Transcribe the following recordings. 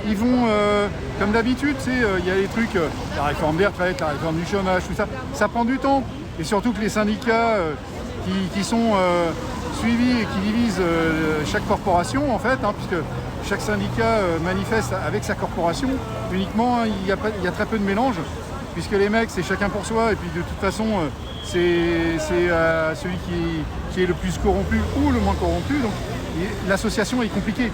ils vont, comme d'habitude, il y a les trucs, la réforme des retraites, la réforme du chômage, tout ça, ça prend du temps. Et surtout que les syndicats qui sont suivis et qui divisent chaque corporation, en fait, puisque chaque syndicat manifeste avec sa corporation, uniquement, il y a très peu de mélange, puisque les mecs, c'est chacun pour soi, et puis de toute façon, c'est celui qui est le plus corrompu ou le moins corrompu. Donc l'association est compliquée.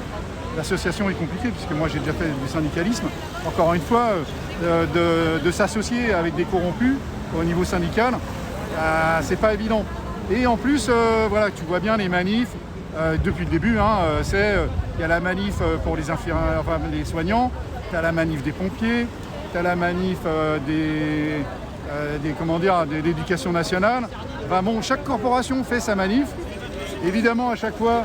L'association est compliquée, puisque moi j'ai déjà fait du syndicalisme. Encore une fois, de s'associer avec des corrompus au niveau syndical, c'est pas évident. Et en plus, voilà, tu vois bien les manifs, depuis le début, il y a la manif pour les infirmiers, enfin, les soignants, tu as la manif des pompiers, tu as la manif de l'éducation nationale. Enfin, bon, chaque corporation fait sa manif. Évidemment, à chaque fois...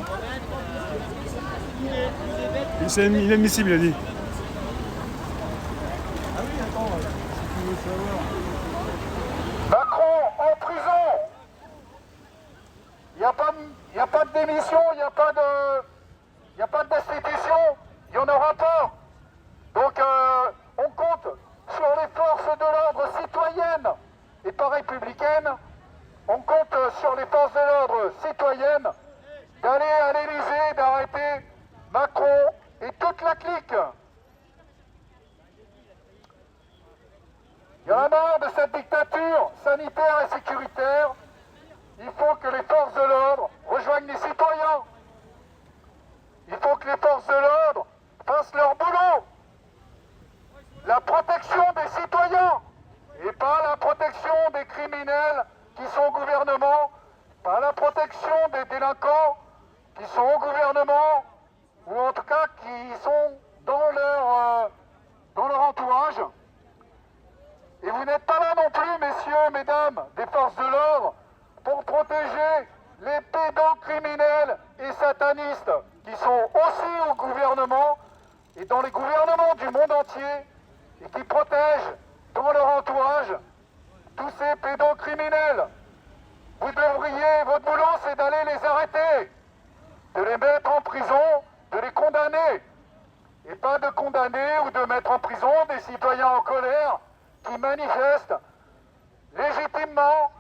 C'est inadmissible, il a dit. Macron en prison. Il n'y a pas de démission, il n'y a pas de destitution, il n'y en aura pas. Donc on compte sur les forces de l'ordre citoyennes et pas républicaines. On compte sur les forces de l'ordre citoyennes d'aller à l'Élysée, d'arrêter Macron et toute la clique. Il y en a marre de cette dictature sanitaire et sécuritaire. Il faut que les forces de l'ordre rejoignent les citoyens. Il faut que les forces de l'ordre fassent leur boulot. La protection des citoyens et pas la protection des criminels qui sont au gouvernement, pas la protection des délinquants qui sont au gouvernement ou en tout cas qui sont dans leur entourage. Et vous n'êtes pas là non plus, messieurs, mesdames, des forces de l'ordre, pour protéger les pédocriminels et satanistes qui sont aussi au gouvernement et dans les gouvernements du monde entier et qui protègent dans leur entourage tous ces pédocriminels. Vous devriez, votre boulot, c'est d'aller les arrêter, de les mettre en prison, de les condamner, et pas de condamner ou de mettre en prison des citoyens en colère qui manifestent légitimement.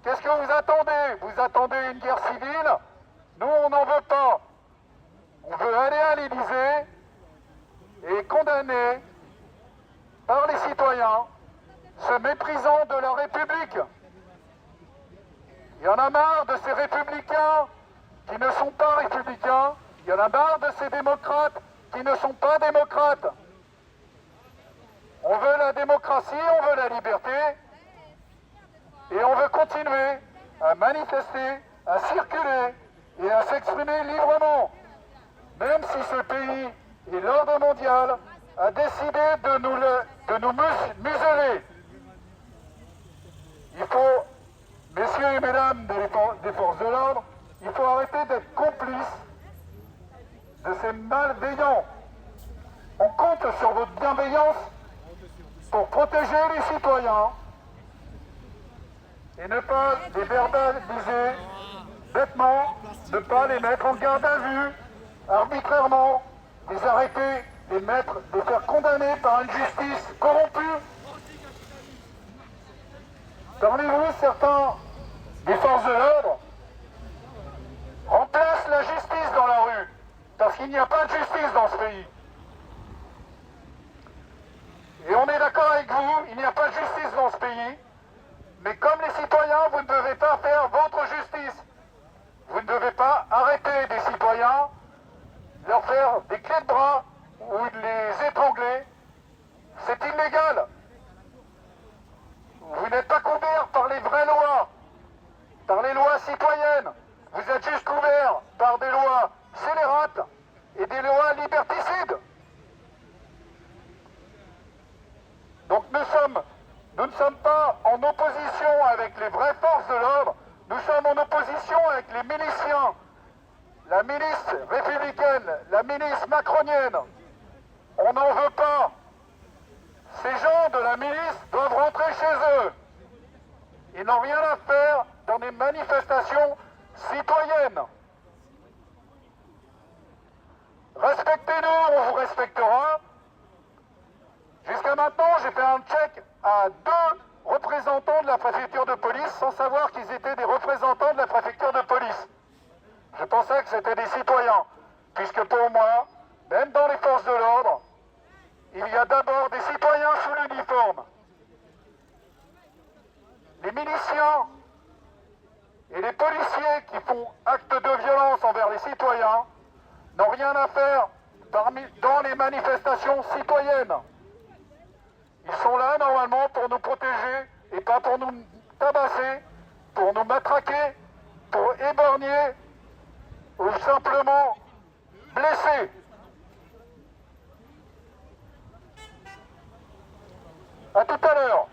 Qu'est-ce que vous attendez? Vous attendez une guerre civile? Nous, on n'en veut pas. On veut aller à l'Élysée et condamner par les citoyens ce méprisant de la République. Il y en a marre de ces républicains qui ne sont pas républicains. Il y en a marre de ces démocrates qui ne sont pas démocrates. On veut la démocratie, on veut la liberté. Et on veut continuer à manifester, à circuler et à s'exprimer librement. Même si ce pays et l'ordre mondial a décidé de nous museler. Il faut, messieurs et mesdames des forces de l'ordre, il faut arrêter d'être complices de ces malveillants. On compte sur votre bienveillance pour protéger les citoyens et ne pas les verbaliser bêtement, ne pas les mettre en garde à vue arbitrairement, les arrêter, les faire condamner par une justice corrompue. Parmi vous, certains des forces de l'ordre remplacent la justice dans la rue, parce qu'il n'y a pas de justice dans ce pays. Et on est d'accord avec vous, il n'y a pas de justice dans ce pays, mais comme les citoyens, vous ne devez pas faire votre justice. Vous ne devez pas arrêter des citoyens, leur faire des clés de bras ou les étrangler. C'est illégal. Vous n'êtes pas couverts par les vraies lois, par les lois citoyennes. Vous êtes juste couverts par des lois scélérates et des lois liberticides. Donc nous ne sommes pas en opposition avec les vraies forces de l'ordre, nous sommes en opposition avec les miliciens, la milice républicaine, la milice macronienne. On n'en veut pas. Ces gens de la milice doivent rentrer chez eux. Ils n'ont rien à faire dans des manifestations citoyennes. Respectez-nous, on vous respectera. Jusqu'à maintenant, j'ai fait un check à 2 représentants de la préfecture de police sans savoir qu'ils étaient des représentants de la préfecture de police. Je pensais que c'était des citoyens, puisque pour moi, même dans les forces de l'ordre, il y a d'abord des citoyens sous l'uniforme. Les miliciens et les policiers qui font acte de violence envers les citoyens n'ont rien à faire dans les manifestations citoyennes. Ils sont là normalement pour nous protéger et pas pour nous tabasser, pour nous matraquer, pour éborgner ou simplement blesser. À tout à l'heure.